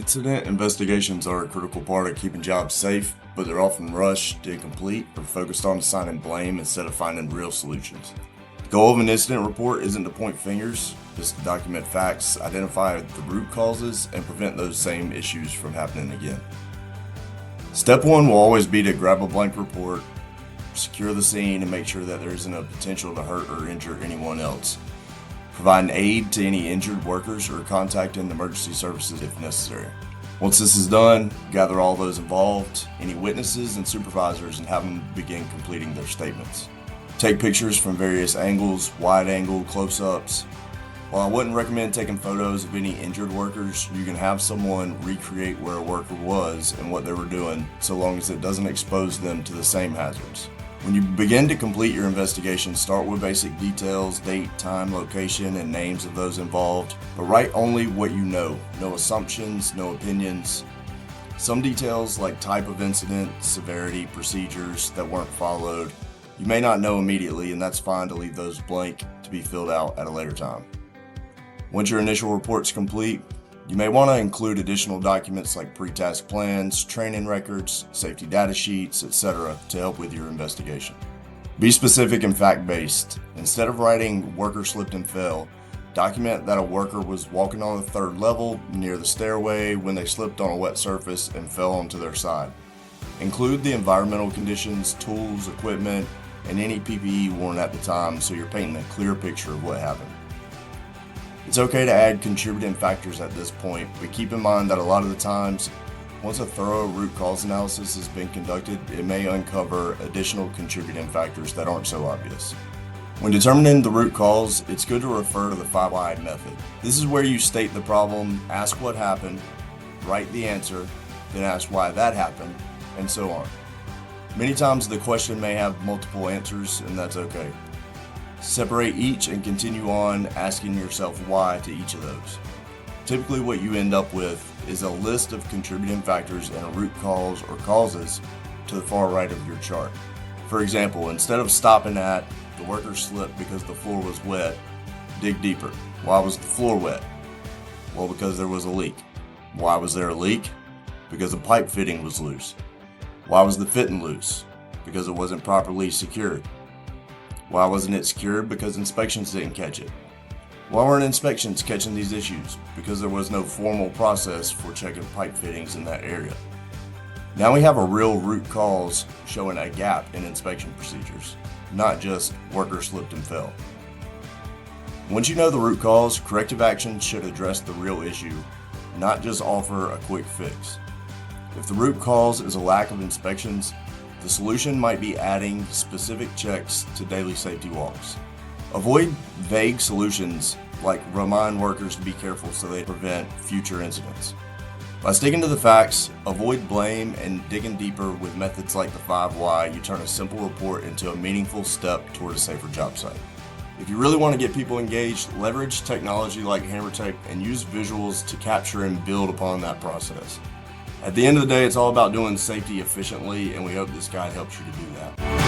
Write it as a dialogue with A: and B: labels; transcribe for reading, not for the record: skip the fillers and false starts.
A: Incident investigations are a critical part of keeping jobs safe, but they're often rushed, incomplete, or focused on assigning blame instead of finding real solutions. The goal of an incident report isn't to point fingers, it's to document facts, identify the root causes, and prevent those same issues from happening again. Step one will always be to grab a blank report, secure the scene, and make sure that there isn't a potential to hurt or injure anyone else. Providing aid to any injured workers or contacting emergency services if necessary. Once this is done, gather all those involved, any witnesses and supervisors, and have them begin completing their statements. Take pictures from various angles, wide angle, close-ups. While I wouldn't recommend taking photos of any injured workers, you can have someone recreate where a worker was and what they were doing, so long as it doesn't expose them to the same hazards. When you begin to complete your investigation, start with basic details, date, time, location, and names of those involved, but write only what you know. No assumptions, no opinions. Some details like type of incident, severity, procedures that weren't followed, you may not know immediately, and that's fine to leave those blank to be filled out at a later time. Once your initial report's complete, you may want to include additional documents like pre-task plans, training records, safety data sheets, etc. to help with your investigation. Be specific and fact-based. Instead of writing "worker slipped and fell," document that a worker was walking on the third level near the stairway when they slipped on a wet surface and fell onto their side. Include the environmental conditions, tools, equipment, and any PPE worn at the time so you're painting a clear picture of what happened. It's okay to add contributing factors at this point, but keep in mind that a lot of the times, once a thorough root cause analysis has been conducted, it may uncover additional contributing factors that aren't so obvious. When determining the root cause, it's good to refer to the 5 why method. This is where you state the problem, ask what happened, write the answer, then ask why that happened, and so on. Many times the question may have multiple answers, and that's okay. Separate each and continue on asking yourself why to each of those. Typically what you end up with is a list of contributing factors and a root cause or causes to the far right of your chart. For example, instead of stopping at the worker slipped because the floor was wet, dig deeper. Why was the floor wet? Well, because there was a leak. Why was there a leak? Because the pipe fitting was loose. Why was the fitting loose? Because it wasn't properly secured. Why wasn't it secured? Because inspections didn't catch it. Why weren't inspections catching these issues? Because there was no formal process for checking pipe fittings in that area. Now we have a real root cause showing a gap in inspection procedures, not just worker slipped and fell. Once you know the root cause, corrective action should address the real issue, not just offer a quick fix. If the root cause is a lack of inspections, the solution might be adding specific checks to daily safety walks. Avoid vague solutions like remind workers to be careful so they prevent future incidents. By sticking to the facts, avoid blame, and digging deeper with methods like the 5 why, you turn a simple report into a meaningful step toward a safer job site. If you really want to get people engaged, leverage technology like HammerTech and use visuals to capture and build upon that process. At the end of the day, it's all about doing safety efficiently, and we hope this guide helps you to do that.